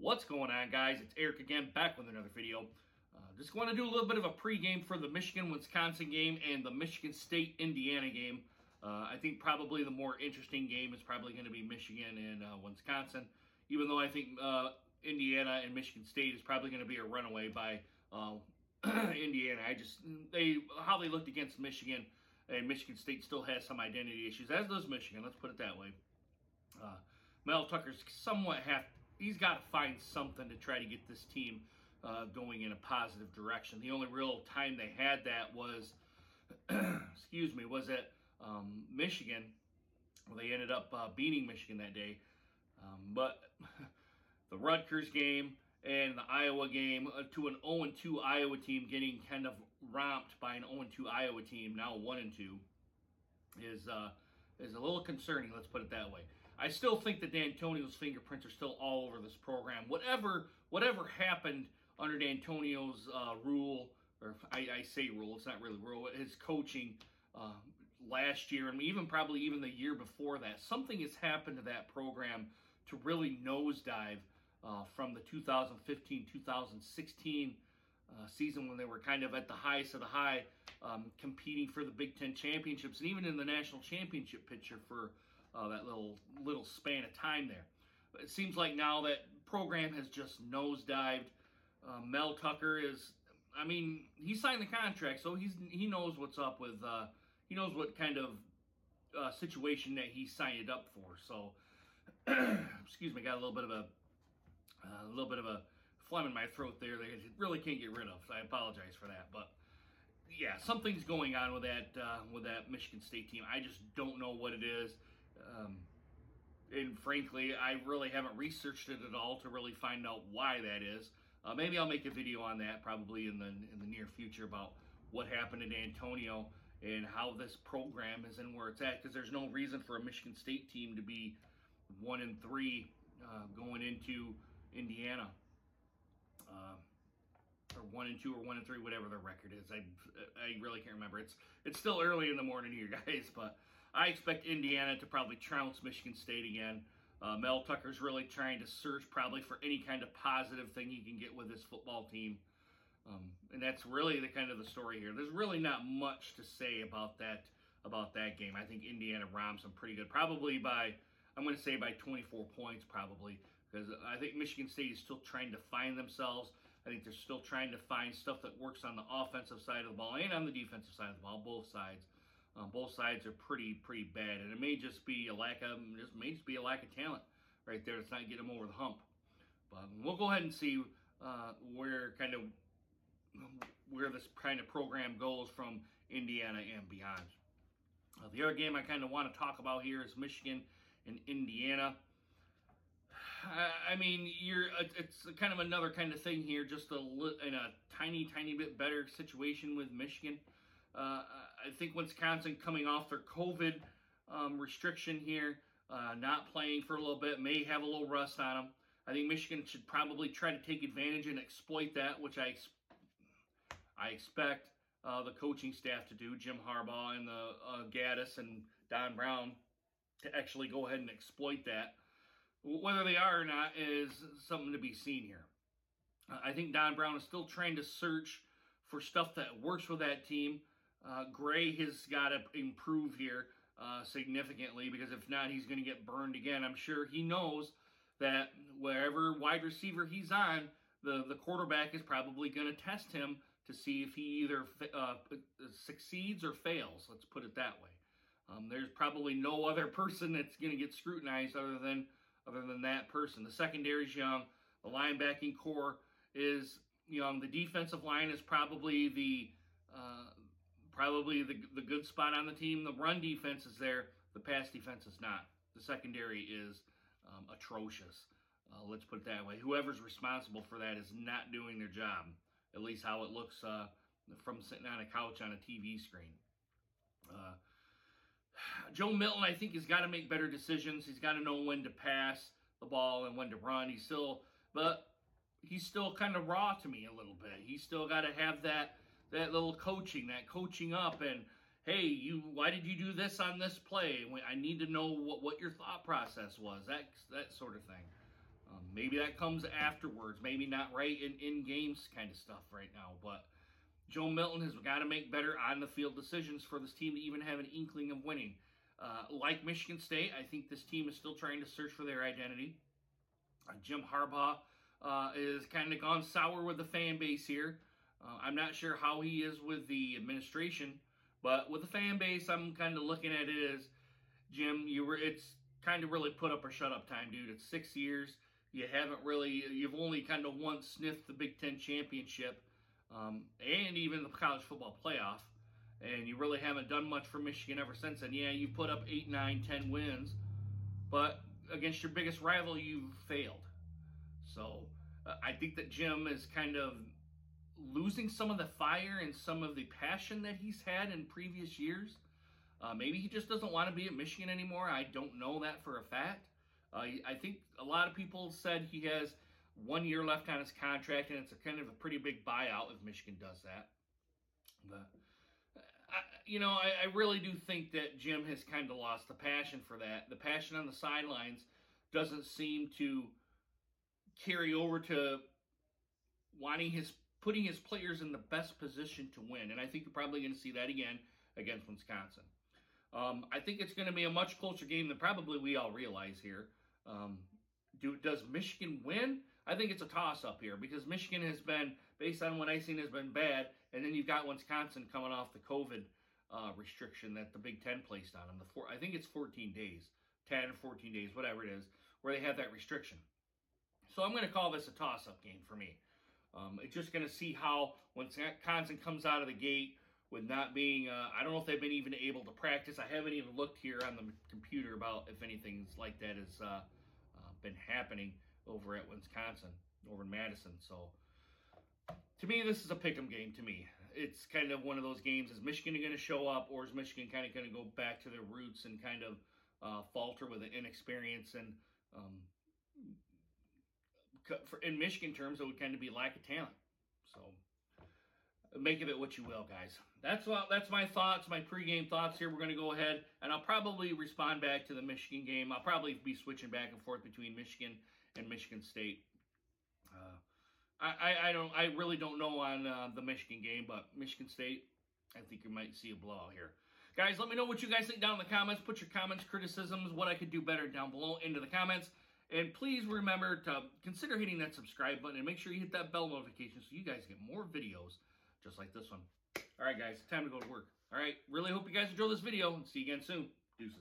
What's going on, guys? It's Eric again, back with another video. Just want to do a little bit of a pregame for the Michigan-Wisconsin game and the Michigan State-Indiana game. I think probably the more interesting game is probably going to be Michigan and Wisconsin, even though I think Indiana and Michigan State is probably going to be a runaway by Indiana. How they looked against Michigan, and Michigan State still has some identity issues, as does Michigan. Let's put it that way. Mel Tucker's he's got to find something to try to get this team going in a positive direction. The only real time they had that was, was at Michigan, where they ended up beating Michigan that day. But the Rutgers game and the Iowa game, to an 0-2 Iowa team getting kind of romped by an 0-2 Iowa team, now 1-2, is a little concerning, let's put it that way. I still think that D'Antonio's fingerprints are still all over this program. Whatever happened under D'Antonio's rule, or I say rule, it's not really rule, his coaching last year, and probably even the year before that, something has happened to that program to really nosedive from the 2015-2016 season, when they were kind of at the highest of the high, competing for the Big Ten championships, and even in the national championship picture for that little span of time there. But it seems like now that program has just nosedived. Mel Tucker he signed the contract, so he knows what's up with, he knows what kind of situation that he signed it up for. So, excuse me, got a little bit of a phlegm in my throat there that I really can't get rid of. So I apologize for that, but yeah, something's going on with that Michigan State team. I just don't know what it is. And frankly, I really haven't researched it at all to really find out why that is. Maybe I'll make a video on that probably in the near future about what happened to D'Antonio and how this program is and where it's at, because there's no reason for a Michigan State team to be 1-3 going into Indiana, or 1-2 or 1-3, whatever their record is. I really can't remember. It's still early in the morning here, guys, but I expect Indiana to probably trounce Michigan State again. Mel Tucker's really trying to search probably for any kind of positive thing he can get with this football team. And that's really the story here. There's really not much to say about that game. I think Indiana romped them pretty good. Probably I'm going to say by 24 points probably, because I think Michigan State is still trying to find themselves. I think they're still trying to find stuff that works on the offensive side of the ball and on the defensive side of the ball, both sides. Both sides are pretty bad, and it may just be a lack of talent right there that's not getting them over the hump. But we'll go ahead and see where this kind of program goes from Indiana and beyond. The other game I kind of want to talk about here is Michigan and Indiana. It's kind of another kind of thing here, just in a tiny bit better situation with Michigan. I think Wisconsin, coming off their COVID restriction here, not playing for a little bit, may have a little rust on them. I think Michigan should probably try to take advantage and exploit that, which I expect the coaching staff to do, Jim Harbaugh and the Gaddis and Don Brown, to actually go ahead and exploit that. Whether they are or not is something to be seen here. I think Don Brown is still trying to search for stuff that works with that team. Gray has got to improve here significantly, because if not, he's going to get burned again. I'm sure he knows that wherever wide receiver he's on, the quarterback is probably going to test him to see if he either succeeds or fails. Let's put it that way. There's probably no other person that's going to get scrutinized other than that person. The secondary's young. The linebacking core is young. The defensive line is probably the good spot on the team. The run defense is there. The pass defense is not. The secondary is atrocious. Let's put it that way. Whoever's responsible for that is not doing their job, at least how it looks from sitting on a couch on a TV screen. Joe Milton, I think, has got to make better decisions. He's got to know when to pass the ball and when to run. He's still kind of raw to me a little bit. He's still got to have that little coaching up, and hey, why did you do this on this play? I need to know what your thought process was, that sort of thing. Maybe that comes afterwards. Maybe not right in games kind of stuff right now. But Joe Milton has got to make better on the field decisions for this team to even have an inkling of winning. Like Michigan State, I think this team is still trying to search for their identity. Jim Harbaugh is kind of gone sour with the fan base here. I'm not sure how he is with the administration, but with the fan base, I'm kind of looking at it as, Jim, it's kind of really put up or shut up time, dude. It's 6 years. You've only kind of once sniffed the Big Ten championship and even the college football playoff, and you really haven't done much for Michigan ever since then. Yeah, you've put up 8, 9, 10 wins, but against your biggest rival, you've failed. So I think that Jim is kind of losing some of the fire and some of the passion that he's had in previous years. Maybe he just doesn't want to be at Michigan anymore. I don't know that for a fact. I think a lot of people said he has 1 year left on his contract, and it's kind of a pretty big buyout if Michigan does that. But, I really do think that Jim has kind of lost the passion for that. The passion on the sidelines doesn't seem to carry over to putting his players in the best position to win. And I think you're probably going to see that again against Wisconsin. I think it's going to be a much closer game than probably we all realize here. Does Michigan win? I think it's a toss-up here because Michigan has been, based on what I've seen, has been bad. And then you've got Wisconsin coming off the COVID restriction that the Big Ten placed on them. I think it's 14 days, 10 or 14 days, whatever it is, where they have that restriction. So I'm going to call this a toss-up game for me. It's just going to see how Wisconsin comes out of the gate with not being, I don't know if they've been even able to practice. I haven't even looked here on the computer about if anything like that has been happening over at Wisconsin, over in Madison. So to me, this is a pick'em game to me. It's kind of one of those games. Is Michigan going to show up, or is Michigan kind of going to go back to their roots and kind of falter with the inexperience? And in Michigan terms, it would kind of be lack of talent. So make of it what you will, guys. That's my thoughts, my pregame thoughts here. We're going to go ahead, and I'll probably respond back to the Michigan game. I'll probably be switching back and forth between Michigan and Michigan State. I really don't know on the Michigan game, but Michigan State, I think you might see a blowout here. Guys, let me know what you guys think down in the comments. Put your comments, criticisms, what I could do better down below into the comments. And please remember to consider hitting that subscribe button and make sure you hit that bell notification so you guys get more videos just like this one. All right, guys, time to go to work. All right, really hope you guys enjoy this video, and see you again soon. Deuces.